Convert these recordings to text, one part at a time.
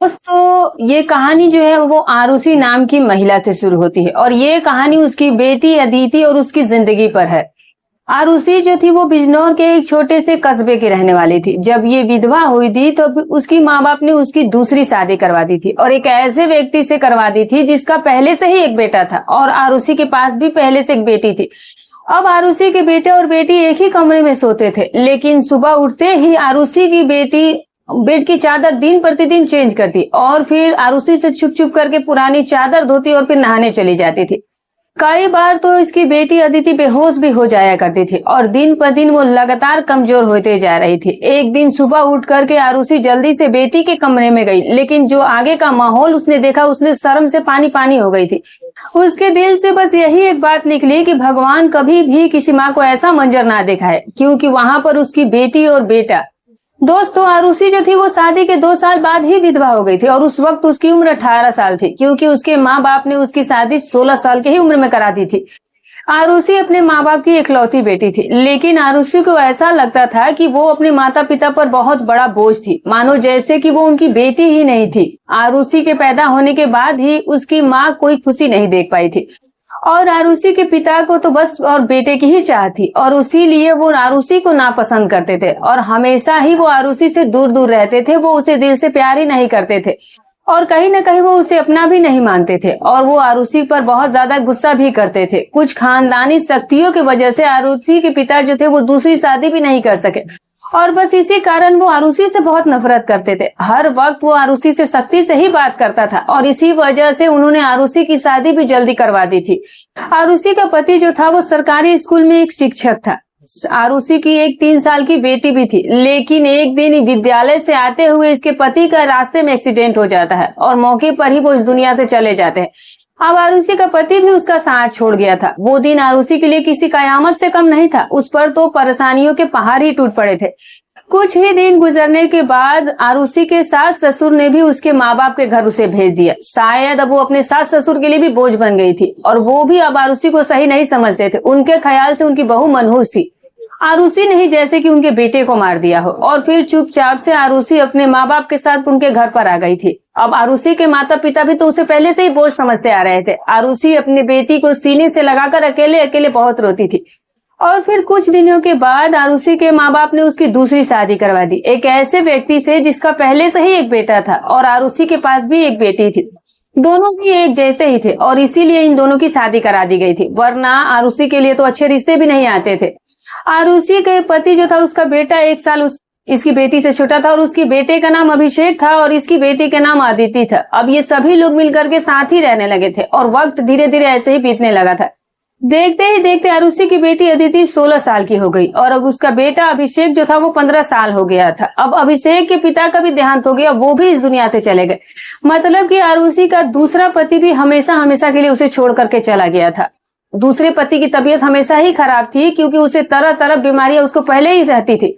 दोस्तों ये कहानी जो है वो आरुषि नाम की महिला से शुरू होती है और ये कहानी उसकी बेटी अदिति और उसकी जिंदगी पर है। आरुषि जो थी वो बिजनौर के एक छोटे से कस्बे की रहने वाली थी। जब ये विधवा हुई थी तो उसकी माँ बाप ने उसकी दूसरी शादी करवा दी थी और एक ऐसे व्यक्ति से करवा दी थी जिसका पहले से ही एक बेटा था और आरुषि के पास भी पहले से एक बेटी थी। अब आरुषि के बेटे और बेटी एक ही कमरे में सोते थे, लेकिन सुबह उठते ही आरुषि की बेटी बेड की चादर दिन प्रतिदिन चेंज करती और फिर आरुषि से छुप छुप करके पुरानी चादर धोती और फिर नहाने चली जाती थी। कई बार तो इसकी बेटी अदिति बेहोश भी हो जाया करती थी और दिन पर दिन वो लगातार कमजोर होते जा रही थी। एक दिन सुबह उठ करके आरुषि जल्दी से बेटी के कमरे में गई, लेकिन जो आगे का माहौल उसने देखा उसने शर्म से पानी पानी हो गई थी। उसके दिल से बस यही एक बात निकली कि भगवान कभी भी किसी माँ को ऐसा मंजर ना दिखाए, क्योंकि वहां पर उसकी बेटी और बेटा। दोस्तों आरुषि जो थी वो शादी के 2 साल बाद ही विधवा हो गई थी और उस वक्त उसकी उम्र 18 साल थी, क्योंकि उसके माँ बाप ने उसकी शादी 16 साल की ही उम्र में करा दी थी। आरुषि अपने माँ बाप की इकलौती बेटी थी, लेकिन आरुषि को ऐसा लगता था कि वो अपने माता पिता पर बहुत बड़ा बोझ थी, मानो जैसे कि वो उनकी बेटी ही नहीं थी। आरुषि के पैदा होने के बाद ही उसकी माँ कोई खुशी नहीं देख पाई थी और आरुषि के पिता को तो बस और बेटे की ही चाह थी और इसीलिए वो आरुषि को नापसंद करते थे और हमेशा ही वो आरुषि से दूर दूर रहते थे। वो उसे दिल से प्यार ही नहीं करते थे और कहीं ना कहीं वो उसे अपना भी नहीं मानते थे और वो आरुषि पर बहुत ज्यादा गुस्सा भी करते थे। कुछ खानदानी सख्तियों की वजह से आरुषि के पिता जो थे वो दूसरी शादी भी नहीं कर सके और बस इसी कारण वो आरुषि से बहुत नफरत करते थे। हर वक्त वो आरुषि से सख्ती से ही बात करता था और इसी वजह से उन्होंने आरुषि की शादी भी जल्दी करवा दी थी। आरुषि का पति जो था वो सरकारी स्कूल में एक शिक्षक था। आरुषि की एक 3 साल की बेटी भी थी, लेकिन एक दिन विद्यालय से आते हुए इसके पति का रास्ते में एक्सीडेंट हो जाता है और मौके पर ही वो इस दुनिया से चले जाते हैं। अब आरुषि का पति भी उसका साथ छोड़ गया था। वो दिन आरुषि के लिए किसी कयामत से कम नहीं था। उस पर तो परेशानियों के पहाड़ ही टूट पड़े थे। कुछ ही दिन गुजरने के बाद आरुषि के सास ससुर ने भी उसके माँ बाप के घर उसे भेज दिया। शायद अब वो अपने सास ससुर के लिए भी बोझ बन गई थी और वो भी अब आरुषि को सही नहीं समझते थे। उनके ख्याल से उनकी बहू मनहूस थी। आरुषि नहीं जैसे कि उनके बेटे को मार दिया हो और फिर चुपचाप से आरुषि अपने माँ बाप के साथ उनके घर पर आ गई थी। अब आरुषि के माता पिता भी तो उसे पहले से ही बोझ समझते आ रहे थे। आरुषि अपनी बेटी को सीने से लगाकर अकेले अकेले बहुत रोती थी और फिर कुछ दिनों के बाद आरुषि के माँ बाप ने उसकी दूसरी शादी करवा दी एक ऐसे व्यक्ति से जिसका पहले से ही एक बेटा था और आरुषि के पास भी एक बेटी थी। दोनों भी एक जैसे ही थे और इसीलिए इन दोनों की शादी करा दी गई थी, वरना आरुषि के लिए तो अच्छे रिश्ते भी नहीं आते थे। आरुषि के पति जो था उसका बेटा 1 साल इसकी बेटी से छोटा था और उसकी बेटे का नाम अभिषेक था और इसकी बेटी का नाम आदिति था। अब ये सभी लोग मिलकर के साथ ही रहने लगे थे और वक्त धीरे धीरे ऐसे ही बीतने लगा था। देखते ही देखते आरुषि की बेटी अदिति 16 साल की हो गई और अब उसका बेटा अभिषेक जो था वो 15 साल हो गया था। अब अभिषेक के पिता का भी देहांत हो गया, वो भी इस दुनिया से चले गए। मतलब कि आरुषि का दूसरा पति भी हमेशा हमेशा के लिए उसे छोड़ करके चला गया था। दूसरे पति की तबीयत हमेशा ही खराब थी, क्योंकि उसे तरह तरह बीमारियां उसको पहले ही रहती थी,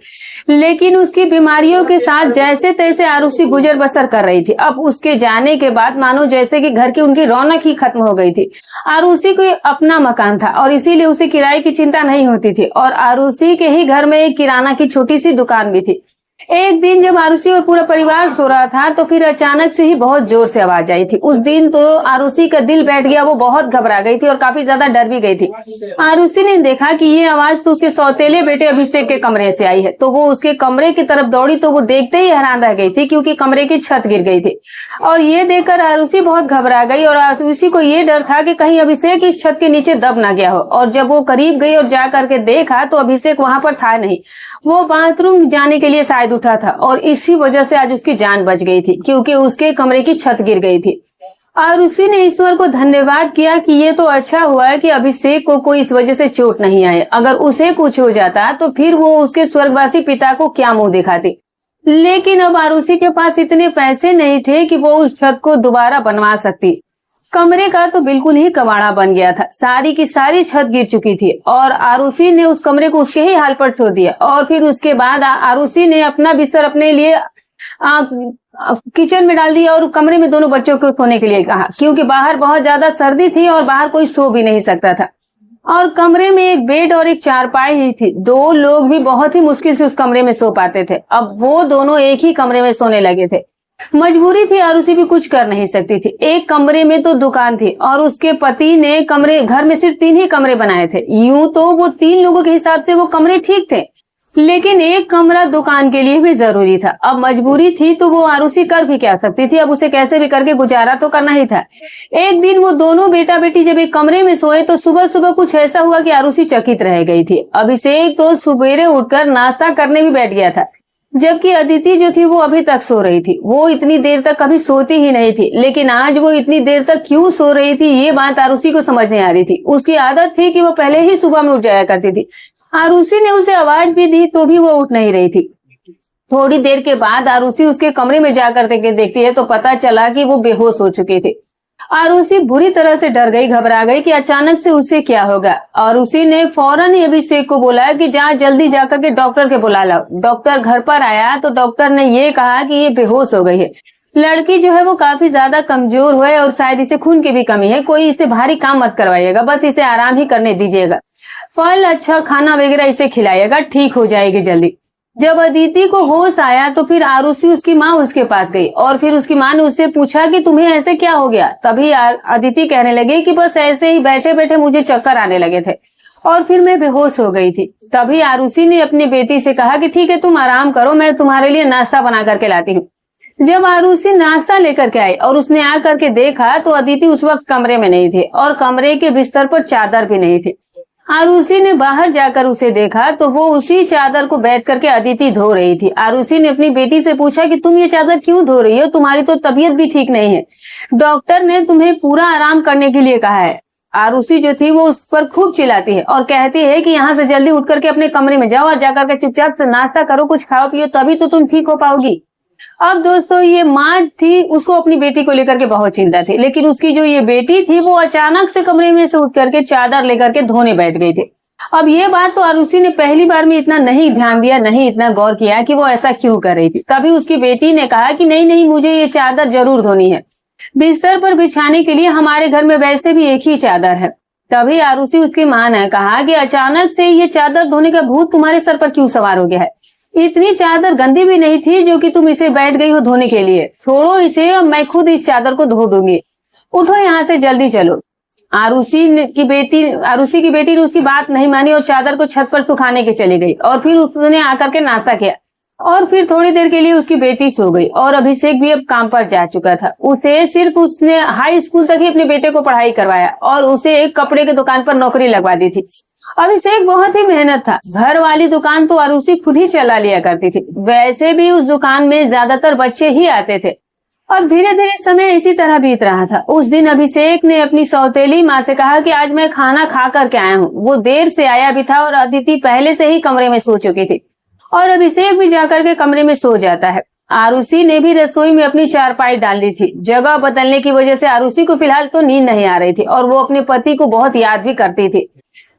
लेकिन उसकी बीमारियों के साथ जैसे तैसे आरुषि गुजर बसर कर रही थी। अब उसके जाने के बाद मानो जैसे कि घर की उनकी रौनक ही खत्म हो गई थी। आरुषि को अपना मकान था और इसीलिए उसे किराए की चिंता नहीं होती थी और आरुषि के ही घर में एक किराना की छोटी सी दुकान भी थी। एक दिन जब आरुषि और पूरा परिवार सो रहा था तो फिर अचानक से ही बहुत जोर से आवाज आई थी। उस दिन तो आरुषि का दिल बैठ गया, वो बहुत घबरा गई थी और काफी ज्यादा डर भी गई थी। आरुषि ने देखा कि ये आवाज तो उसके सौतेले बेटे अभिषेक के कमरे से आई है, तो वो उसके कमरे की तरफ दौड़ी तो वो देखते ही हैरान रह गई थी, क्योंकि कमरे की छत गिर गई थी और ये देखकर आरुषि बहुत घबरा गई और आरुषि को ये डर था कि कहीं अभिषेक इस छत के नीचे दब ना गया हो। और जब वो करीब गई और जा करके देखा तो अभिषेक वहां पर था नहीं, वो बाथरूम जाने के लिए शायद उठा था और इसी वजह से आज उसकी जान बच गई थी, क्योंकि उसके कमरे की छत गिर गई थी। आरुषि ने ईश्वर को धन्यवाद किया कि ये तो अच्छा हुआ है कि अभिषेक को कोई इस वजह से चोट नहीं आए। अगर उसे कुछ हो जाता तो फिर वो उसके स्वर्गवासी पिता को क्या मुंह दिखाती। लेकिन अब आरुषि के पास इतने पैसे नहीं थे कि वो उस छत को दोबारा बनवा सकती। कमरे का तो बिल्कुल ही कबाड़ा बन गया था, सारी की सारी छत गिर चुकी थी और आरुषि ने उस कमरे को उसके ही हाल पर छोड़ दिया। और फिर उसके बाद आरुषि ने अपना बिस्तर अपने लिए किचन में डाल दिया और कमरे में दोनों बच्चों को सोने के लिए कहा, क्योंकि बाहर बहुत ज्यादा सर्दी थी और बाहर कोई सो भी नहीं सकता था। और कमरे में एक बेड और एक चारपाई ही थी। 2 लोग भी बहुत ही मुश्किल से उस कमरे में सो पाते थे। अब वो दोनों एक ही कमरे में सोने लगे थे। मजबूरी थी, आरुषि भी कुछ कर नहीं सकती थी। एक कमरे में तो दुकान थी और उसके पति ने घर में सिर्फ 3 ही कमरे बनाए थे। यूं तो वो 3 लोगों के हिसाब से वो कमरे ठीक थे, लेकिन एक कमरा दुकान के लिए भी जरूरी था। अब मजबूरी थी तो वो आरुषि कर भी क्या सकती थी, अब उसे कैसे भी करके गुजारा तो करना ही था। एक दिन वो दोनों बेटा बेटी जब एक कमरे में सोए तो सुबह सुबह कुछ ऐसा हुआ कि आरुषि चकित रह गई थी। अभिषेक तो सवेरे उठकर नाश्ता करने भी बैठ गया था, जबकि अदिति जो थी वो अभी तक सो रही थी। वो इतनी देर तक कभी सोती ही नहीं थी, लेकिन आज वो इतनी देर तक क्यों सो रही थी ये बात आरुषि को समझ नहीं आ रही थी। उसकी आदत थी कि वो पहले ही सुबह में उठ जाया करती थी। आरुषि ने उसे आवाज भी दी तो भी वो उठ नहीं रही थी। थोड़ी देर के बाद आरुषि उसके कमरे में जाकर देखती है तो पता चला कि वो बेहोश हो चुकी थी। आरुषि बुरी तरह से डर गई, घबरा गई कि अचानक से उसे क्या होगा। आरुषि ने फौरन ही अभिषेक को बोला कि जा जल्दी जाकर के डॉक्टर के बुला लाओ। डॉक्टर घर पर आया तो डॉक्टर ने ये कहा कि ये बेहोश हो गई है। लड़की जो है वो काफी ज्यादा कमजोर है और शायद इसे खून की भी कमी है। कोई इसे भारी काम मत करवाइएगा, बस इसे आराम ही करने दीजिएगा। फल, अच्छा खाना वगैरह इसे खिलाइएगा, ठीक हो जाएगी जल्दी। जब अदिति को होश आया तो फिर आरुषि उसकी माँ उसके पास गई और फिर उसकी माँ ने उससे पूछा कि तुम्हें ऐसे क्या हो गया। तभी अदिति कहने लगी कि बस ऐसे ही बैठे बैठे मुझे चक्कर आने लगे थे और फिर मैं बेहोश हो गई थी। तभी आरुषि ने अपनी बेटी से कहा कि ठीक है तुम आराम करो, मैं तुम्हारे लिए नाश्ता बना करके लाती हूँ। जब आरुषि नाश्ता लेकर के आई और उसने आकर के देखा तो अदिति उस वक्त कमरे में नहीं थी और कमरे के बिस्तर पर चादर भी नहीं थी। आरुषि ने बाहर जाकर उसे देखा तो वो उसी चादर को बैठ करके अदिति धो रही थी। आरुषि ने अपनी बेटी से पूछा कि तुम ये चादर क्यों धो रही हो, तुम्हारी तो तबीयत भी ठीक नहीं है, डॉक्टर ने तुम्हें पूरा आराम करने के लिए कहा है। आरुषि जो थी वो उस पर खूब चिल्लाती है और कहती है कि यहाँ से जल्दी उठ करके अपने कमरे में जाओ और जाकर के चुपचाप से नाश्ता करो, कुछ खाओ पियो, तभी तो तुम ठीक हो पाओगी। अब दोस्तों ये माँ थी, उसको अपनी बेटी को लेकर के बहुत चिंता थी, लेकिन उसकी जो ये बेटी थी वो अचानक से कमरे में से उठ करके चादर लेकर के धोने बैठ गई थी। अब ये बात तो आरुषि ने पहली बार में इतना नहीं ध्यान दिया, नहीं इतना गौर किया कि वो ऐसा क्यों कर रही थी। तभी उसकी बेटी ने कहा कि नहीं नहीं, मुझे ये चादर जरूर धोनी है, बिस्तर पर बिछाने के लिए हमारे घर में वैसे भी एक ही चादर है। तभी आरुषि उसकी माँ ने कहा कि अचानक से ये चादर धोने का भूत तुम्हारे सर पर क्यों सवार हो गया है। इतनी चादर गंदी भी नहीं थी जो कि तुम इसे बैठ गई हो धोने के लिए। छोड़ो इसे और मैं खुद इस चादर को धो दूंगी, उठो यहाँ से जल्दी चलो। आरुषि की बेटी ने उसकी बात नहीं मानी और चादर को छत पर सुखाने के चली गई और फिर उसने आकर के नाश्ता किया और फिर थोड़ी देर के लिए उसकी बेटी सो गई और अभिषेक भी अब काम पर जा चुका था। उसे सिर्फ उसने हाई स्कूल तक ही अपने बेटे को पढ़ाई करवाया और उसे एक कपड़े की दुकान पर नौकरी लगवा दी थी। अभिषेक बहुत ही मेहनत था, घर वाली दुकान तो आरुषि खुद ही चला लिया करती थी। वैसे भी उस दुकान में ज्यादातर बच्चे ही आते थे और धीरे धीरे समय इसी तरह बीत रहा था। उस दिन अभिषेक ने अपनी सौतेली माँ से कहा कि आज मैं खाना खा करके आया हूँ। वो देर से आया भी था और अदिति पहले से ही कमरे में सो चुकी थी और अभिषेक भी जाकर के कमरे में सो जाता है। आरुषि ने भी रसोई में अपनी चारपाई डाल दी थी। जगह बदलने की वजह से आरुषि को फिलहाल तो नींद नहीं आ रही थी और वो अपने पति को बहुत याद भी करती थी।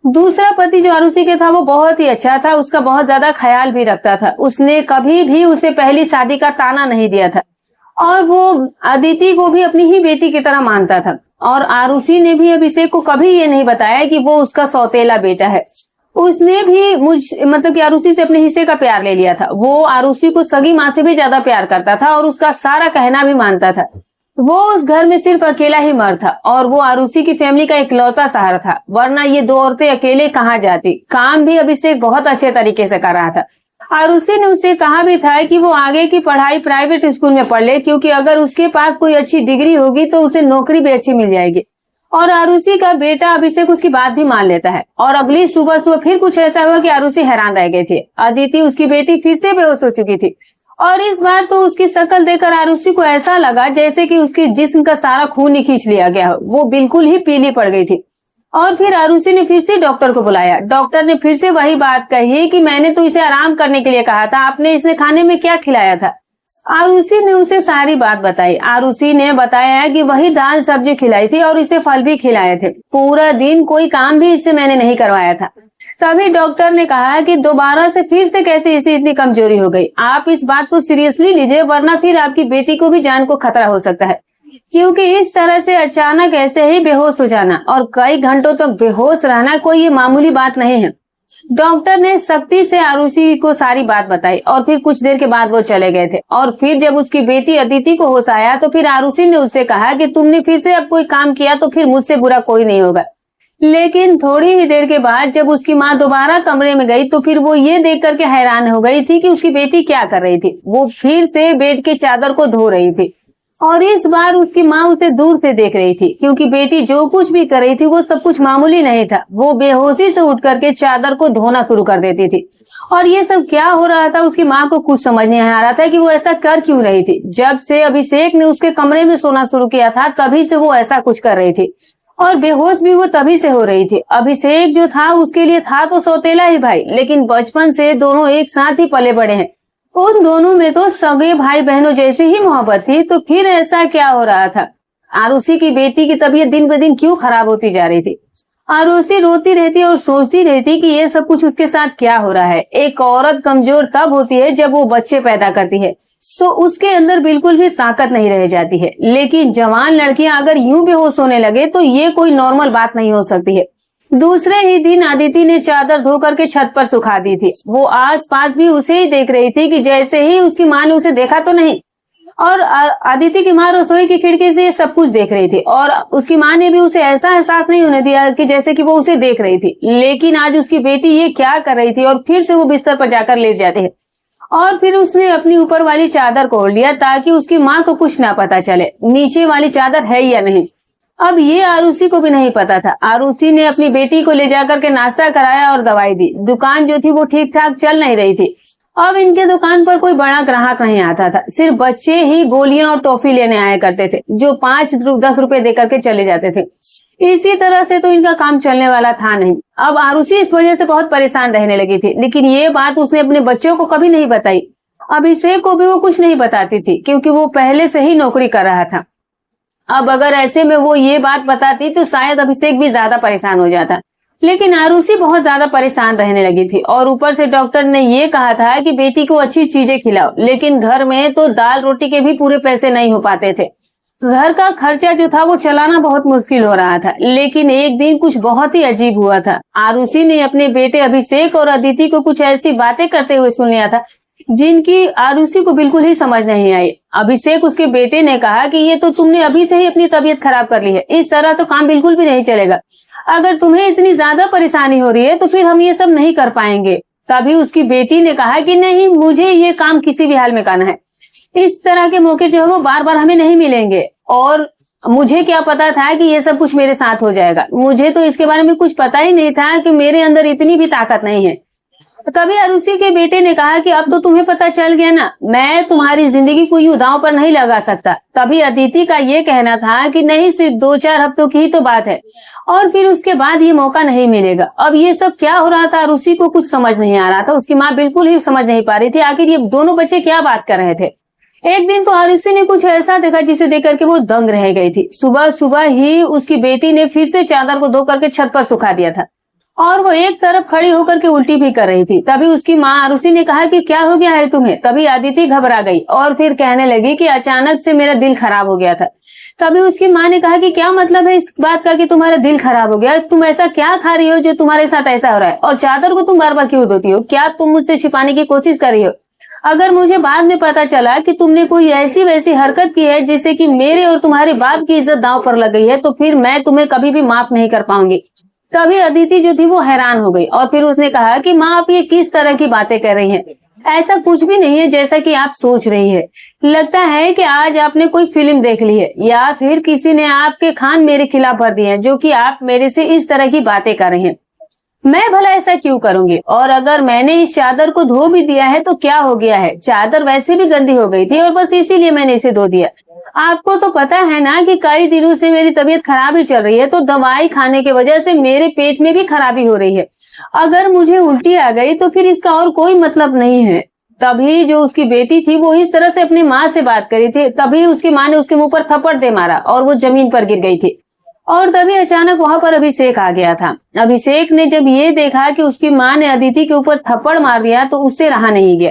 दूसरा पति जो आरुषि के था वो बहुत ही अच्छा था, उसका बहुत ज्यादा ख्याल भी रखता था। उसने कभी भी उसे पहली शादी का ताना नहीं दिया था और वो अदिति को भी अपनी ही बेटी की तरह मानता था। और आरुषि ने भी अभिषेक को कभी ये नहीं बताया कि वो उसका सौतेला बेटा है। उसने भी मतलब कि आरुषि से अपने हिस्से का प्यार ले लिया था। वो आरुषि को सगी माँ से भी ज्यादा प्यार करता था और उसका सारा कहना भी मानता था। वो उस घर में सिर्फ अकेला ही मर्द था और वो आरुषि की फैमिली का इकलौता सहारा था, वरना ये 2 औरतें अकेले कहाँ जाती। काम भी अभिषेक बहुत अच्छे तरीके से कर रहा था। आरुषि ने उसे कहा भी था कि वो आगे की पढ़ाई प्राइवेट स्कूल में पढ़ ले, क्योंकि अगर उसके पास कोई अच्छी डिग्री होगी तो उसे नौकरी भी अच्छी मिल जाएगी। और आरुषि का बेटा अभिषेक उसकी बात भी मान लेता है। और अगली सुबह फिर कुछ ऐसा हुआ कि आरुषि हैरान रह गई थी। अदिति उसकी बेटी फिर से बेहोश हो चुकी थी और इस बार तो उसकी शक्ल देखकर आरुषि को ऐसा लगा जैसे कि उसके जिस्म का सारा खून ही खींच लिया गया हो। वो बिल्कुल ही पीली पड़ गई थी। और फिर आरुषि ने फिर से डॉक्टर को बुलाया। डॉक्टर ने फिर से वही बात कही कि मैंने तो इसे आराम करने के लिए कहा था, आपने इसे खाने में क्या खिलाया था। आरुषि ने उसे सारी बात बताई। आरुषि ने बताया कि वही दाल सब्जी खिलाई थी और इसे फल भी खिलाए थे। पूरा दिन कोई काम भी इससे मैंने नहीं करवाया था। तभी डॉक्टर ने कहा कि दोबारा से फिर से कैसे इसे इतनी कमजोरी हो गई। आप इस बात को सीरियसली लीजिए, वरना फिर आपकी बेटी को भी जान को खतरा हो सकता है, क्योंकि इस तरह से अचानक ऐसे ही बेहोश हो जाना और कई घंटों तक बेहोश रहना कोई ये मामूली बात नहीं है। डॉक्टर ने सख्ती से आरुषि को सारी बात बताई और फिर कुछ देर के बाद वो चले गए थे। और फिर जब उसकी बेटी अदिति को होश आया तो फिर आरुषि ने उससे कहा कि तुमने फिर से अब कोई काम किया तो फिर मुझसे बुरा कोई नहीं होगा। लेकिन थोड़ी ही देर के बाद जब उसकी माँ दोबारा कमरे में गई तो फिर वो ये देख करके हैरान हो गई थी कि उसकी बेटी क्या कर रही थी। वो फिर से बेड की चादर को धो रही थी और इस बार उसकी माँ उसे दूर से देख रही थी, क्योंकि बेटी जो कुछ भी कर रही थी वो सब कुछ मामूली नहीं था। वो बेहोशी से उठ करके चादर को धोना शुरू कर देती थी और ये सब क्या हो रहा था उसकी माँ को कुछ समझ नहीं आ रहा था कि वो ऐसा कर क्यों रही थी। जब से अभिषेक ने उसके कमरे में सोना शुरू किया था तभी से वो ऐसा कुछ कर रही थी और बेहोश भी वो तभी से हो रही थी। अभिषेक जो था उसके लिए था तो सौतेला ही भाई, लेकिन बचपन से दोनों एक साथ ही पले बड़े हैं। उन दोनों में तो सगे भाई बहनों जैसी ही मोहब्बत थी। तो फिर ऐसा क्या हो रहा था? आरुषि की बेटी की तबीयत दिन ब दिन क्यों खराब होती जा रही थी? आरुषि रोती रहती और सोचती रहती कि ये सब कुछ उसके साथ क्या हो रहा है। एक औरत कमजोर तब होती है जब वो बच्चे पैदा करती है, तो उसके अंदर बिल्कुल भी ताकत नहीं रह जाती है। लेकिन जवान लड़कियां अगर यूं बेहोश होने लगे तो ये कोई नॉर्मल बात नहीं हो सकती है। दूसरे ही दिन अदिति ने चादर धो करके छत पर सुखा दी थी। वो आस पास भी उसे ही देख रही थी कि जैसे ही उसकी माँ ने उसे देखा तो नहीं। और अदिति की माँ रसोई की खिड़की से ये सब कुछ देख रही थी और उसकी माँ ने भी उसे ऐसा एहसास नहीं होने दिया कि जैसे कि वो उसे देख रही थी। लेकिन आज उसकी बेटी ये क्या कर रही थी और फिर से वो बिस्तर पर जाकर लेट जाती है और फिर उसने अपनी ऊपर वाली चादर को ओढ़ लिया ताकि उसकी माँ को कुछ ना पता चले नीचे वाली चादर है या नहीं। अब ये आरुषि को भी नहीं पता था। आरुषि ने अपनी बेटी को ले जाकर के नाश्ता कराया और दवाई दी। दुकान जो थी वो ठीक ठाक चल नहीं रही थी। अब इनके दुकान पर कोई बड़ा ग्राहक नहीं आता था, सिर्फ बच्चे ही गोलियां और टॉफी लेने आया करते थे जो 5-10 रुपए दे करके चले जाते थे। इसी तरह से तो इनका काम चलने वाला था नहीं। अब आरुषि इस वजह से बहुत परेशान रहने लगी थी, लेकिन ये बात उसने अपने बच्चों को कभी नहीं बताई। अभिषेक को भी वो कुछ नहीं बताती थी क्योंकि वो पहले से ही नौकरी कर रहा था। अब अगर ऐसे में वो ये बात बताती तो शायद अभिषेक भी ज्यादा परेशान हो जाता। लेकिन आरुषि बहुत ज्यादा परेशान रहने लगी थी और ऊपर से डॉक्टर ने ये कहा था कि बेटी को अच्छी चीजें खिलाओ, लेकिन घर में तो दाल रोटी के भी पूरे पैसे नहीं हो पाते थे। घर का खर्चा जो था वो चलाना बहुत मुश्किल हो रहा था। लेकिन एक दिन कुछ बहुत ही अजीब हुआ था। आरुषि ने अपने बेटे अभिषेक और अदिति को कुछ ऐसी बातें करते हुए सुन लिया था जिनकी आरुषि को बिल्कुल ही समझ नहीं आई। अभिषेक उसके बेटे ने कहा कि ये तो तुमने अभी से ही अपनी तबीयत खराब कर ली है, इस तरह तो काम बिल्कुल भी नहीं चलेगा। अगर तुम्हें इतनी ज्यादा परेशानी हो रही है तो फिर हम ये सब नहीं कर पाएंगे। तभी उसकी बेटी ने कहा कि नहीं, मुझे ये काम किसी भी हाल में करना है। इस तरह के मौके जो है वो बार बार हमें नहीं मिलेंगे और मुझे क्या पता था कि ये सब कुछ मेरे साथ हो जाएगा। मुझे तो इसके बारे में कुछ पता ही नहीं था कि मेरे अंदर इतनी भी ताकत नहीं है। तभी आरुषि के बेटे ने कहा कि अब तो तुम्हें पता चल गया ना, मैं तुम्हारी जिंदगी को यूं दांव पर नहीं लगा सकता। तभी अदिति का ये कहना था कि नहीं, सिर्फ 2-4 हफ्तों की ही तो बात है और फिर उसके बाद ये मौका नहीं मिलेगा। अब ये सब क्या हो रहा था आरुषि को कुछ समझ नहीं आ रहा था। उसकी माँ बिल्कुल ही समझ नहीं पा रही थी आखिर ये दोनों बच्चे क्या बात कर रहे थे। एक दिन तो आरुषि ने कुछ ऐसा देखा जिसे देख करके वो दंग रह गई थी। सुबह सुबह ही उसकी बेटी ने फिर से चादर को धो करके छत पर सुखा दिया था और वो एक तरफ खड़ी होकर के उल्टी भी कर रही थी। तभी उसकी माँ आरुषि ने कहा कि क्या हो गया है तुम्हें? तभी अदिति घबरा गई और फिर कहने लगी कि अचानक से मेरा दिल खराब हो गया था। तभी उसकी माँ ने कहा कि क्या मतलब है इस बात का कि तुम्हारा दिल खराब हो गया? तुम ऐसा क्या खा रही हो जो तुम्हारे साथ ऐसा हो रहा है? और चादर को तुम बार बार क्यों धोती हो? क्या तुम मुझसे छिपाने की कोशिश कर रही हो? अगर मुझे बाद में पता चला कि तुमने कोई ऐसी वैसी हरकत की है जिससे कि मेरे और तुम्हारे बाप की इज्जत दांव पर लग गई है तो फिर मैं तुम्हें कभी भी माफ नहीं कर पाऊंगी। तभी अदिति जो थी वो हैरान हो गई और फिर उसने कहा कि माँ, आप ये किस तरह की बातें कर रही हैं? ऐसा कुछ भी नहीं है जैसा कि आप सोच रही है। लगता है कि आज आपने कोई फिल्म देख ली है या फिर किसी ने आपके कान मेरे खिलाफ भर दिए हैं जो कि आप मेरे से इस तरह की बातें कर रही हैं। मैं भला ऐसा क्यों करूंगी? और अगर मैंने इस चादर को धो भी दिया है तो क्या हो गया है? चादर वैसे भी गंदी हो गई थी और बस इसीलिए मैंने इसे धो दिया। आपको तो पता है ना कि कई दिनों से मेरी तबीयत खराब ही चल रही है, तो दवाई खाने की वजह से मेरे पेट में भी खराबी हो रही है। अगर मुझे उल्टी आ गई तो फिर इसका और कोई मतलब नहीं है। तभी जो उसकी बेटी थी वो इस तरह से अपनी माँ से बात करी थी। तभी उसकी माँ ने उसके मुंह पर थप्पड़ दे मारा और वो जमीन पर गिर गई थी। और तभी अचानक वहां पर अभिषेक आ गया था। अभिषेक ने जब ये देखा कि उसकी माँ ने अदिति के ऊपर थप्पड़ मार दिया तो उससे रहा नहीं गया,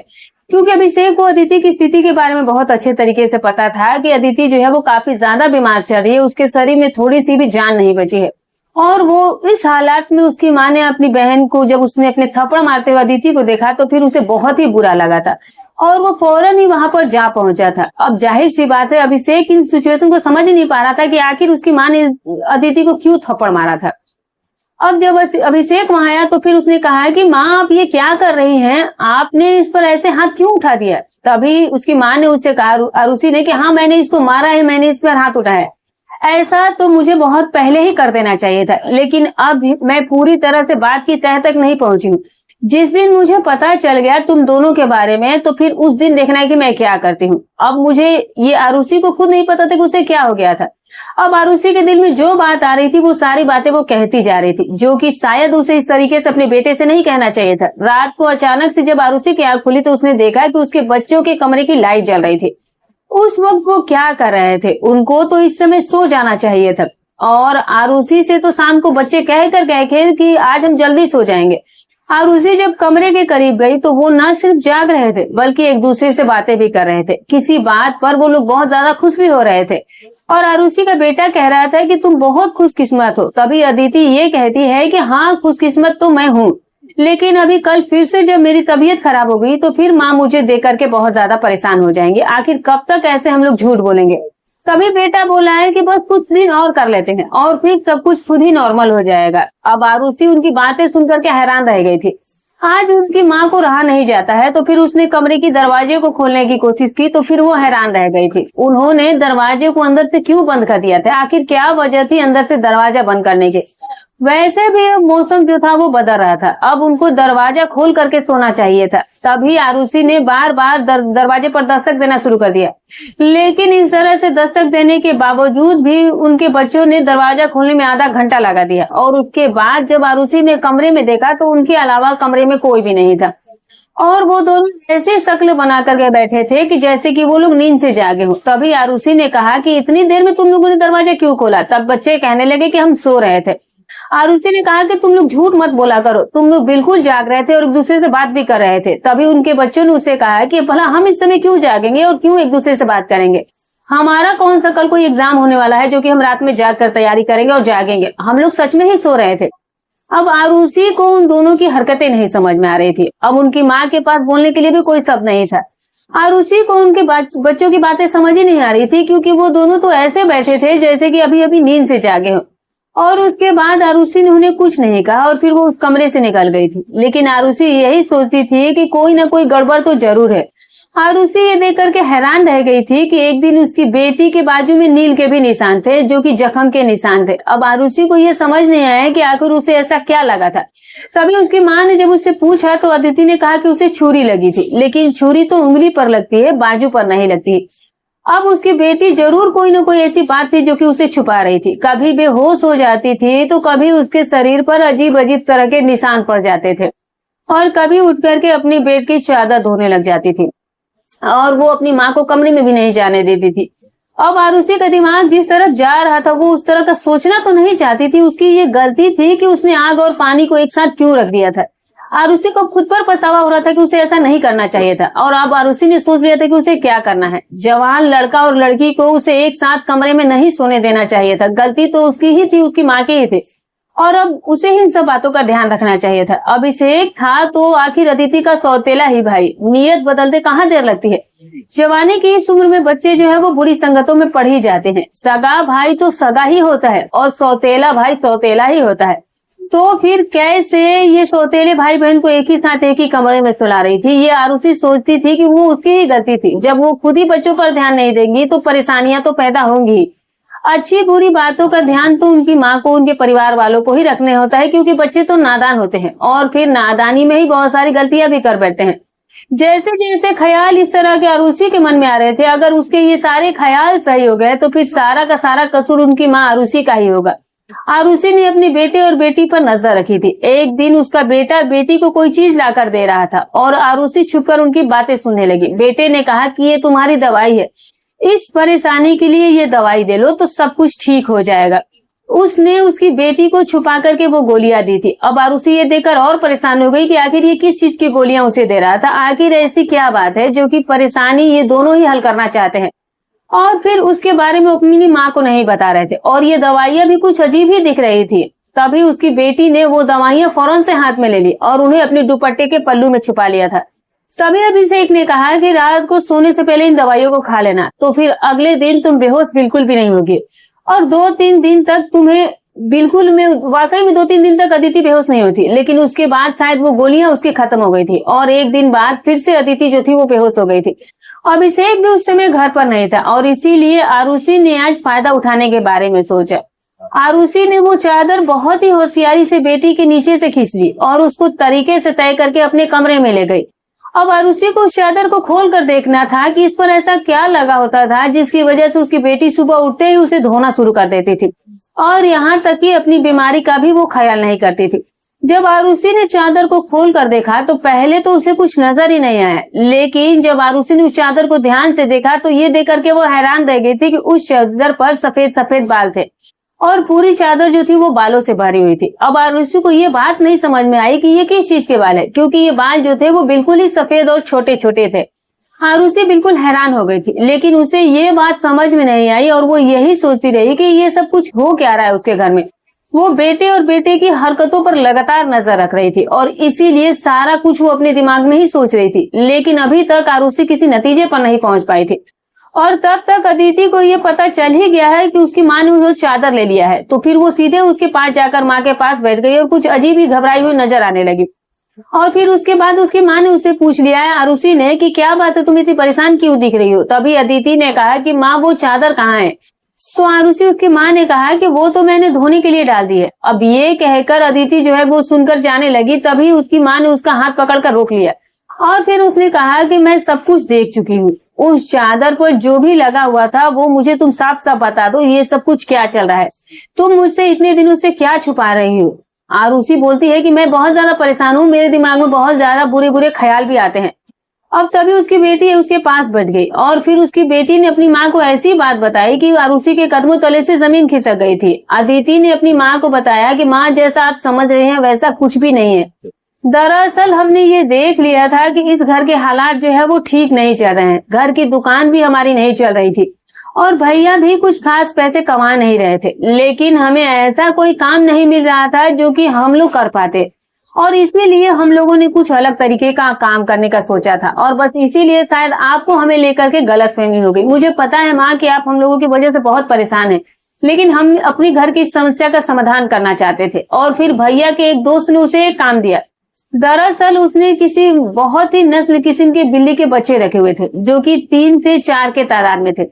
क्योंकि अभिषेक को अदिति की स्थिति के बारे में बहुत अच्छे तरीके से पता था कि अदिति जो है वो काफी ज्यादा बीमार चल रही है, उसके शरीर में थोड़ी सी भी जान नहीं बची है। और वो इस हालात में उसकी माँ ने अपनी बहन को, जब उसने अपने थप्पड़ मारते हुए अदिति को देखा तो फिर उसे बहुत ही बुरा लगा था और वो फौरन ही वहां पर जा पहुंचा था। अब जाहिर सी बात है, अभिषेक इन सिचुएशन को समझ ही नहीं पा रहा था कि आखिर उसकी माँ ने अदिति को क्यों थप्पड़ मारा था। अब जब अभिषेक वहां आया तो फिर उसने कहा कि माँ आप ये क्या कर रही हैं, आपने इस पर ऐसे हाथ क्यों उठा दिया। तभी उसकी माँ ने उससे कहा, आरुषि ने, कि हाँ मैंने इसको मारा है, मैंने इस पर हाथ उठाया। ऐसा तो मुझे बहुत पहले ही कर देना चाहिए था, लेकिन अब मैं पूरी तरह से बात की तह तक नहीं पहुंची हूँ। जिस दिन मुझे पता चल गया तुम दोनों के बारे में, तो फिर उस दिन देखना है कि मैं क्या करती हूँ। अब मुझे ये आरुषि को खुद नहीं पता था कि उसे क्या हो गया था। अब आरुषि के दिल में जो बात आ रही थी वो सारी बातें वो कहती जा रही थी, जो कि शायद उसे इस तरीके से अपने बेटे से नहीं कहना चाहिए था। रात को अचानक से जब आरुषि की आंख खुली तो उसने देखा कि उसके बच्चों के कमरे की लाइट जल रही थी। उस वक्त वो क्या कर रहे थे, उनको तो इस समय सो जाना चाहिए था। और आरुषि से तो शाम को बच्चे कह कर गए थे कि आज हम जल्दी सो जाएंगे। आरुषि जब कमरे के करीब गई तो वो न सिर्फ जाग रहे थे बल्कि एक दूसरे से बातें भी कर रहे थे। किसी बात पर वो लोग बहुत ज्यादा खुश भी हो रहे थे और आरुषि का बेटा कह रहा था कि तुम बहुत खुशकिस्मत हो। तभी अदिति ये कहती है कि हाँ खुशकिस्मत तो मैं हूँ, लेकिन अभी कल फिर से जब मेरी तबीयत खराब हो गई तो फिर माँ मुझे देख करके बहुत ज्यादा परेशान हो जाएंगे। आखिर कब तक ऐसे हम लोग झूठ बोलेंगे। तभी बेटा बोला है कि बस कुछ दिन और कर लेते हैं और फिर सब कुछ खुद ही नॉर्मल हो जाएगा। अब आरुषि उनकी बातें सुनकर के हैरान रह गई थी। आज उनकी माँ को रहा नहीं जाता है तो फिर उसने कमरे की दरवाजे को खोलने की कोशिश की तो फिर वो हैरान रह गई थी। उन्होंने दरवाजे को अंदर से क्यों बंद कर दिया था, आखिर क्या वजह थी अंदर से दरवाजा बंद करने की। वैसे भी अब मौसम जो था वो बदल रहा था, अब उनको दरवाजा खोल करके सोना चाहिए था। तभी आरुषि ने बार बार दरवाजे पर दस्तक देना शुरू कर दिया, लेकिन इस तरह से दस्तक देने के बावजूद भी उनके बच्चों ने दरवाजा खोलने में आधा घंटा लगा दिया। और उसके बाद जब आरुषि ने कमरे में देखा तो उनके अलावा कमरे में कोई भी नहीं था और वो दोनों ऐसे शक्ल बना करके बैठे थे कि जैसे कि वो लोग नींद से जागे हो। तभी आरुषि ने कहा कि इतनी देर में तुम लोगों ने दरवाजा क्यों खोला। तब बच्चे कहने लगे कि हम सो रहे थे। आरुषि ने कहा कि तुम लोग झूठ मत बोला करो, तुम लोग बिल्कुल जाग रहे थे और एक दूसरे से बात भी कर रहे थे। तभी उनके बच्चों ने उससे कहा कि भला हम इस समय क्यों जागेंगे और क्यों एक दूसरे से बात करेंगे। हमारा कौन सा कल कोई एग्जाम होने वाला है जो कि हम रात में जाग कर तैयारी करेंगे और जागेंगे। हम लोग सच में ही सो रहे थे। अब आरुषि को उन दोनों की हरकतें नहीं समझ में आ रही थी। अब उनकी माँ के पास बोलने के लिए भी कोई शब्द नहीं था। आरुषि को उनके बच्चों की बातें समझ ही नहीं आ रही थी, क्योंकि वो दोनों तो ऐसे बैठे थे जैसे कि अभी अभी नींद से जागे हो। और उसके बाद आरुषि ने उन्हें कुछ नहीं कहा और फिर वो उस कमरे से निकल गई थी। लेकिन आरुषि यही सोचती थी कि कोई ना कोई गड़बड़ तो जरूर है। आरुषि ये देख करके हैरान रह गई थी कि एक दिन उसकी बेटी के बाजू में नील के भी निशान थे, जो कि जख्म के निशान थे। अब आरुषि को ये समझ नहीं आया कि आखिर उसे ऐसा क्या लगा था। तभी उसकी माँ ने जब उससे पूछा तो अदिति ने कहा कि उसे छुरी लगी थी, लेकिन छुरी तो उंगली पर लगती है, बाजू पर नहीं लगती। अब उसकी बेटी जरूर कोई ना कोई ऐसी बात थी जो कि उसे छुपा रही थी। कभी बेहोश हो जाती थी तो कभी उसके शरीर पर अजीब अजीब तरह के निशान पड़ जाते थे और कभी उठ करके अपनी बेड की चादर धोने लग जाती थी और वो अपनी माँ को कमरे में भी नहीं जाने देती थी। अब आरुषि का दिमाग जिस तरफ जा रहा था वो उस तरह का सोचना तो नहीं चाहती थी। उसकी ये गलती थी कि उसने आग और पानी को एक साथ क्यों रख दिया था। आरुषि को खुद पर पछतावा हो रहा था कि उसे ऐसा नहीं करना चाहिए था। और अब आरुषि ने सोच लिया था कि उसे क्या करना है। जवान लड़का और लड़की को उसे एक साथ कमरे में नहीं सोने देना चाहिए था। गलती तो उसकी ही थी, उसकी माँ की ही थी और अब उसे ही इन सब बातों का ध्यान रखना चाहिए था। अभिषेक था तो आखिर अदिति का सौतेला ही भाई, नियत बदलते कहाँ देर लगती है। जवानी की इस उम्र में बच्चे जो है वो बुरी संगतों में पड़ ही जाते हैं। सगा भाई तो सगा ही होता है और सौतेला भाई सौतेला ही होता है। तो फिर कैसे ये सौतेले भाई बहन को एक ही साथ एक ही कमरे में सुला रही थी। ये आरुषि सोचती थी कि वो उसकी ही गलती थी। जब वो खुद ही बच्चों पर ध्यान नहीं देंगी तो परेशानियां तो पैदा होंगी। अच्छी बुरी बातों का ध्यान तो उनकी माँ को, उनके परिवार वालों को ही रखने होता है, क्योंकि बच्चे तो नादान होते हैं और फिर नादानी में ही बहुत सारी गलतियां भी कर बैठते हैं। जैसे जैसे ख्याल इस तरह के आरुषि के मन में आ रहे थे, अगर उसके ये सारे ख्याल सही हो गए तो फिर सारा का सारा कसूर उनकी माँ आरुषि का ही होगा। आरुषि ने अपने बेटे और बेटी पर नजर रखी थी। एक दिन उसका बेटा बेटी को कोई चीज लाकर दे रहा था और आरुषि छुपकर उनकी बातें सुनने लगी। बेटे ने कहा कि ये तुम्हारी दवाई है, इस परेशानी के लिए ये दवाई दे लो तो सब कुछ ठीक हो जाएगा। उसने उसकी बेटी को छुपा करके वो गोलियां दी थी। अब आरुषि ये देखकर और परेशान हो गई कि आखिर ये किस चीज की गोलियां उसे दे रहा था। आखिर ऐसी क्या बात है जो कि परेशानी ये दोनों ही हल करना चाहते हैं और फिर उसके बारे में अपनी माँ को नहीं बता रहे थे। और ये दवाइयां भी कुछ अजीब ही दिख रही थी। तभी उसकी बेटी ने वो दवाइयां फौरन से हाथ में ले ली और उन्हें अपने दुपट्टे के पल्लू में छुपा लिया था। तभी अभिषेक ने कहा कि रात को सोने से पहले इन दवाइयों को खा लेना, तो फिर अगले दिन तुम बेहोश बिल्कुल भी नहीं होगी। और 2-3 दिन तक तुम्हें बिल्कुल में वाकई में 2-3 दिन तक अदिति बेहोश नहीं होती, लेकिन उसके बाद शायद वो गोलियां उसकी खत्म हो गई थी और एक दिन बाद फिर से अदिति जो थी वो बेहोश हो गई थी। अभिषेक भी उस समय घर पर नहीं था और इसीलिए आरुषि ने आज फायदा उठाने के बारे में सोचा। आरुषि ने वो चादर बहुत ही होशियारी से बेटी के नीचे से खींच ली और उसको तरीके से तय करके अपने कमरे में ले गई। अब आरुषि को उस चादर को खोल कर देखना था कि इस पर ऐसा क्या लगा होता था जिसकी वजह से उसकी बेटी सुबह उठते ही उसे धोना शुरू कर देती थी और यहाँ तक कि अपनी बीमारी का भी वो ख्याल नहीं करती थी। जब आरुषि ने चादर को खोल कर देखा तो पहले तो उसे कुछ नजर ही नहीं आया, लेकिन जब आरुषि ने उस चादर को ध्यान से देखा तो ये देख करके वो हैरान रह गई थी कि उस चादर पर सफेद सफेद बाल थे और पूरी चादर जो थी वो बालों से भरी हुई थी। अब आरुषि को ये बात नहीं समझ में आई कि ये किस चीज के बाल है, क्योंकि ये बाल जो थे वो बिल्कुल ही सफेद और छोटे छोटे थे। आरुषि बिल्कुल हैरान हो गई थी, लेकिन उसे ये बात समझ में नहीं आई और वो यही सोचती रही कि ये सब कुछ हो क्या रहा है उसके घर में। वो बेटे और बेटे की हरकतों पर लगातार नजर रख रही थी और इसीलिए सारा कुछ वो अपने दिमाग में ही सोच रही थी, लेकिन अभी तक आरुषि किसी नतीजे पर नहीं पहुंच पाई थी। और तब तक अदिति को ये पता चल ही गया है कि उसकी माँ ने उन्हें चादर ले लिया है, तो फिर वो सीधे उसके पास जाकर माँ के पास बैठ गई और कुछ अजीब ही घबराई हुई नजर आने लगी। और फिर उसके बाद उसकी माँ ने उससे पूछ लिया है आरुषि ने कि क्या बात है, तुम इतनी परेशान क्यों दिख रही हो। तभी अदिति ने कहा कि माँ वो चादर कहाँ है। तो आरुषि उसकी माँ ने कहा कि वो तो मैंने धोने के लिए डाल दी है। अब ये कहकर अदिति जो है वो सुनकर जाने लगी, तभी उसकी माँ ने उसका हाथ पकड़कर रोक लिया और फिर उसने कहा कि मैं सब कुछ देख चुकी हूँ, उस चादर पर जो भी लगा हुआ था वो मुझे तुम साफ साफ बता दो, ये सब कुछ क्या चल रहा है, तुम मुझसे इतने दिनों से क्या छुपा रही हो। आरुषि बोलती है कि मैं बहुत ज्यादा परेशान हूँ, मेरे दिमाग में बहुत ज्यादा बुरे बुरे ख्याल भी आते हैं। अब तभी उसकी बेटी उसके पास बैठ गई और फिर उसकी बेटी ने अपनी माँ को ऐसी बात बताई कि आरुषि के कदमों तले से जमीन खिसक गई थी। अदिति ने अपनी माँ को बताया कि माँ जैसा आप समझ रहे हैं वैसा कुछ भी नहीं है, दरअसल हमने ये देख लिया था कि इस घर के हालात जो है वो ठीक नहीं चल रहे हैं, घर की दुकान भी हमारी नहीं चल रही थी और भैया भी कुछ खास पैसे कमा नहीं रहे थे, लेकिन हमें ऐसा कोई काम नहीं मिल रहा था जो कि हम लोग कर पाते और इसीलिए हम लोगों ने कुछ अलग तरीके का काम करने का सोचा था और बस इसीलिए शायद आपको हमें लेकर के गलतफहमी हो गई। मुझे पता है माँ कि आप हम लोगों की वजह से बहुत परेशान हैं, लेकिन हम अपनी घर की समस्या का समाधान करना चाहते थे और फिर भैया के एक दोस्त ने उसे एक काम दिया। दरअसल उसने किसी बहुत ही नस्ल किस्म के बिल्ली के बच्चे रखे हुए थे जो कि 3 से 4 के तादाद में थे,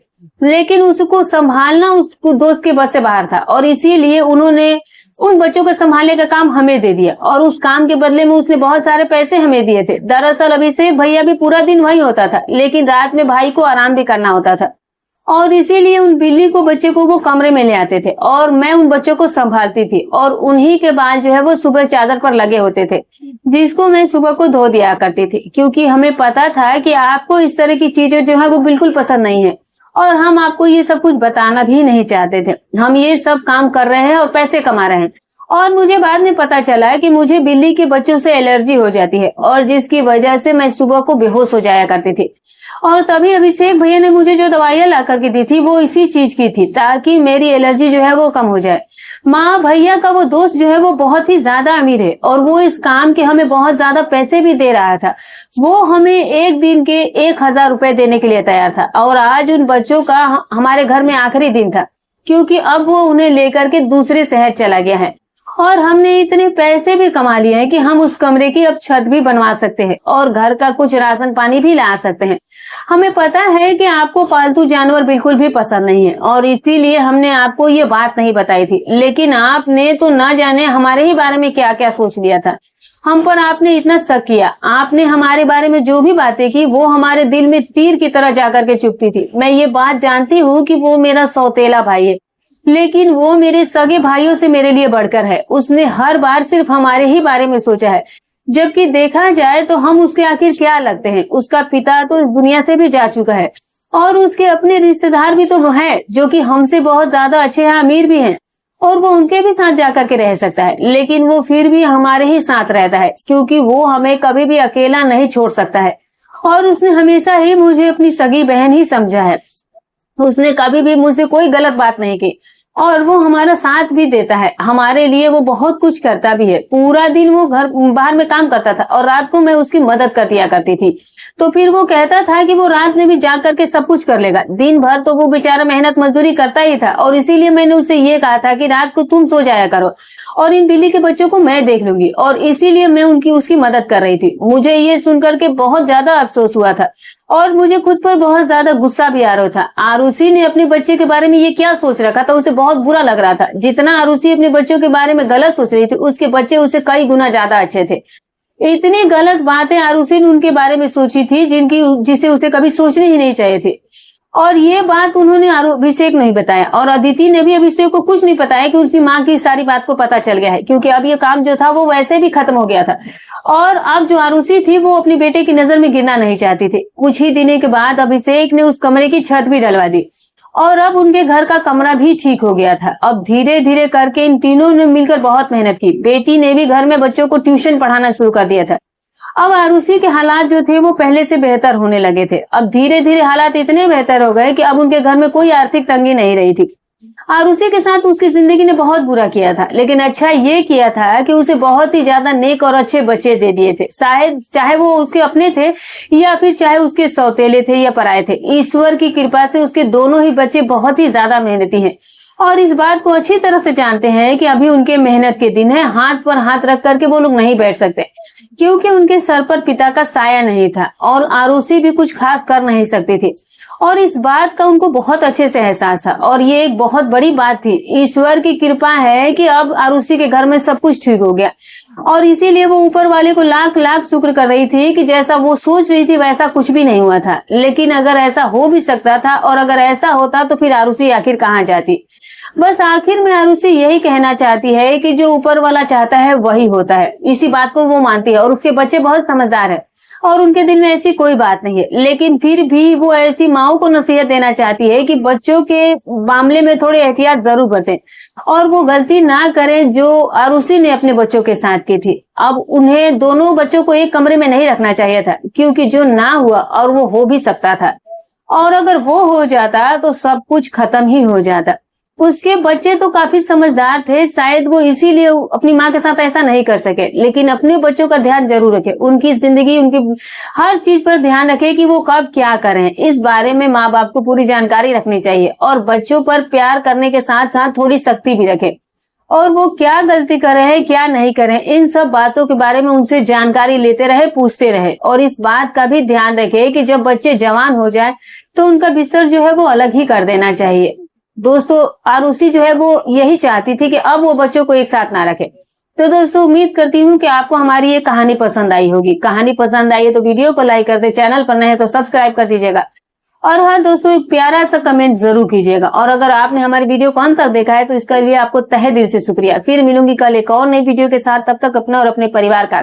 लेकिन उसको संभालना उस दोस्त के बस से बाहर था और इसीलिए उन्होंने उन बच्चों को संभालने का काम हमें दे दिया और उस काम के बदले में उसने बहुत सारे पैसे हमें दिए थे। दरअसल अभिषेक भैया भी पूरा दिन वही होता था, लेकिन रात में भाई को आराम भी करना होता था और इसीलिए उन बिल्ली को बच्चे को वो कमरे में ले आते थे और मैं उन बच्चों को संभालती थी और उन्हीं के बाल जो है वो सुबह चादर पर लगे होते थे, जिसको मैं सुबह को धो दिया करती थी, क्योंकि हमें पता था कि आपको इस तरह की चीजें जो है वो बिल्कुल पसंद नहीं है और हम आपको ये सब कुछ बताना भी नहीं चाहते थे। हम ये सब काम कर रहे हैं और पैसे कमा रहे हैं और मुझे बाद में पता चला कि मुझे बिल्ली के बच्चों से एलर्जी हो जाती है और जिसकी वजह से मैं सुबह को बेहोश हो जाया करती थी और तभी अभिषेक भैया ने मुझे जो दवाइयां ला करके दी थी वो इसी चीज की थी ताकि मेरी एलर्जी जो है वो कम हो जाए। माँ भैया का वो दोस्त जो है वो बहुत ही ज्यादा अमीर है और वो इस काम के हमें बहुत ज्यादा पैसे भी दे रहा था। वो हमें एक दिन के 1000 रुपए देने के लिए तैयार था और आज उन बच्चों का हमारे घर में आखिरी दिन था, क्योंकि अब वो उन्हें लेकर के दूसरे शहर चला गया है और हमने इतने पैसे भी कमा लिए हैं कि हम उस कमरे की अब छत भी बनवा सकते हैं और घर का कुछ राशन पानी भी ला सकते हैं। हमें पता है कि आपको पालतू जानवर बिल्कुल भी पसंद नहीं है और इसीलिए हमने आपको ये बात नहीं बताई थी, लेकिन आपने तो ना जाने हमारे ही बारे में क्या क्या सोच लिया था। हम पर आपने इतना शक किया, आपने हमारे बारे में जो भी बातें की वो हमारे दिल में तीर की तरह जाकर के चुभती थी। मैं ये बात जानती हूँ कि वो मेरा सौतेला भाई है, लेकिन वो मेरे सगे भाइयों से मेरे लिए बढ़कर है। उसने हर बार सिर्फ हमारे ही बारे में सोचा है, जबकि देखा जाए तो हम उसके आखिर क्या लगते हैं। उसका पिता तो इस दुनिया से भी जा चुका है और उसके अपने रिश्तेदार भी तो वो हैं जो कि हमसे बहुत ज्यादा अच्छे हैं, अमीर भी हैं और वो उनके भी साथ जाकर के रह सकता है, लेकिन वो फिर भी हमारे ही साथ रहता है क्योंकि वो हमें कभी भी अकेला नहीं छोड़ सकता है और उसने हमेशा ही मुझे अपनी सगी बहन ही समझा है। उसने कभी भी मुझसे कोई गलत बात नहीं की और वो हमारा साथ भी देता है, हमारे लिए वो बहुत कुछ करता भी है। पूरा दिन वो घर बाहर में काम करता था और रात को मैं उसकी मदद कर दिया करती थी। तो फिर वो कहता था कि वो रात में भी जाग करके सब कुछ कर लेगा। दिन भर तो वो बेचारा मेहनत मजदूरी करता ही था और इसीलिए मैंने उससे ये कहा था कि रात को तुम सो जाया करो और इन बिल्ली के बच्चों को मैं देख लूंगी, और इसीलिए मैं उसकी मदद कर रही थी। मुझे ये सुनकर के बहुत ज्यादा अफसोस हुआ था और मुझे खुद पर बहुत ज्यादा गुस्सा भी आ रहा था। आरुषि ने अपने बच्चे के बारे में ये क्या सोच रखा था, उसे बहुत बुरा लग रहा था। जितना आरुषि अपने बच्चों के बारे में गलत सोच रही थी, उसके बच्चे उससे कई गुना ज्यादा अच्छे थे। इतनी गलत बातें आरुषि ने उनके बारे में सोची थी जिसे उसे कभी सोचनी ही नहीं चाहिए थी। और ये बात उन्होंने अभिषेक नहीं बताया, और अदिति ने भी अभिषेक को कुछ नहीं बताया कि उसकी माँ की सारी बात को पता चल गया है, क्योंकि अब ये काम जो था वो वैसे भी खत्म हो गया था। और अब जो आरुषि थी वो अपनी बेटे की नजर में गिरना नहीं चाहती थी। कुछ ही दिनों के बाद अभिषेक ने उस कमरे की छत भी डलवा दी और अब उनके घर का कमरा भी ठीक हो गया था। अब धीरे धीरे करके इन तीनों ने मिलकर बहुत मेहनत की। बेटी ने भी घर में बच्चों को ट्यूशन पढ़ाना शुरू कर दिया था। अब आरुषि के हालात जो थे वो पहले से बेहतर होने लगे थे। अब धीरे धीरे हालात इतने बेहतर हो गए कि अब उनके घर में कोई आर्थिक तंगी नहीं रही थी। आरुषि के साथ उसकी जिंदगी ने बहुत बुरा किया था, लेकिन अच्छा ये किया था कि उसे बहुत ही ज्यादा नेक और अच्छे बच्चे दे दिए थे। शायद चाहे वो उसके अपने थे या फिर चाहे उसके सौतेले थे या पराये थे, ईश्वर की कृपा से उसके दोनों ही बच्चे बहुत ही ज्यादा मेहनती हैं और इस बात को अच्छी तरह से जानते हैं कि अभी उनके मेहनत के दिन है। हाथ पर हाथ रख करके वो लोग नहीं बैठ सकते, क्योंकि उनके सर पर पिता का साया नहीं था और आरुषि भी कुछ खास कर नहीं सकती थी, और इस बात का उनको बहुत अच्छे से एहसास था। और ये एक बहुत बड़ी बात थी। ईश्वर की कृपा है कि अब आरुषि के घर में सब कुछ ठीक हो गया, और इसीलिए वो ऊपर वाले को लाख लाख शुक्र कर रही थी कि जैसा वो सोच रही थी वैसा कुछ भी नहीं हुआ था। लेकिन अगर ऐसा हो भी सकता था, और अगर ऐसा होता तो फिर आरुषि आखिर कहाँ जाती। बस आखिर में आरुषि यही कहना चाहती है कि जो ऊपर वाला चाहता है वही होता है। इसी बात को वो मानती है और उसके बच्चे बहुत समझदार है और उनके दिल में ऐसी कोई बात नहीं है। लेकिन फिर भी वो ऐसी माओ को नसीहत देना चाहती है कि बच्चों के मामले में थोड़ी एहतियात जरूर बरतें और वो गलती ना करें जो आरुषि ने अपने बच्चों के साथ की थी। अब उन्हें दोनों बच्चों को एक कमरे में नहीं रखना चाहिए था, क्योंकि जो ना हुआ और वो हो भी सकता था, और अगर वो हो जाता तो सब कुछ खत्म ही हो जाता। उसके बच्चे तो काफी समझदार थे, शायद वो इसीलिए अपनी माँ के साथ ऐसा नहीं कर सके। लेकिन अपने बच्चों का ध्यान जरूर रखे, उनकी जिंदगी, उनकी हर चीज पर ध्यान रखे कि वो कब क्या करें। इस बारे में माँ बाप को पूरी जानकारी रखनी चाहिए और बच्चों पर प्यार करने के साथ साथ थोड़ी सख्ती भी रखे, और वो क्या गलती कर रहे हैं क्या नहीं करें, इन सब बातों के बारे में उनसे जानकारी लेते रहे, पूछते रहे। और इस बात का भी ध्यान रखे कि जब बच्चे जवान हो जाए तो उनका बिस्तर जो है वो अलग ही कर देना चाहिए। दोस्तों, आरुषि जो है वो यही चाहती थी कि अब वो बच्चों को एक साथ ना रखे। तो दोस्तों, उम्मीद करती हूँ कि आपको हमारी ये कहानी पसंद आई होगी। कहानी पसंद आई है तो वीडियो को लाइक कर दे, चैनल पर नए हैं तो सब्सक्राइब कर दीजिएगा, और हाँ दोस्तों, एक प्यारा सा कमेंट जरूर कीजिएगा। और अगर आपने हमारी वीडियो को अंत तक देखा है तो इसके लिए आपको तहे दिल से शुक्रिया। फिर मिलूंगी कल एक और नई वीडियो के साथ, तब तक अपना और अपने परिवार का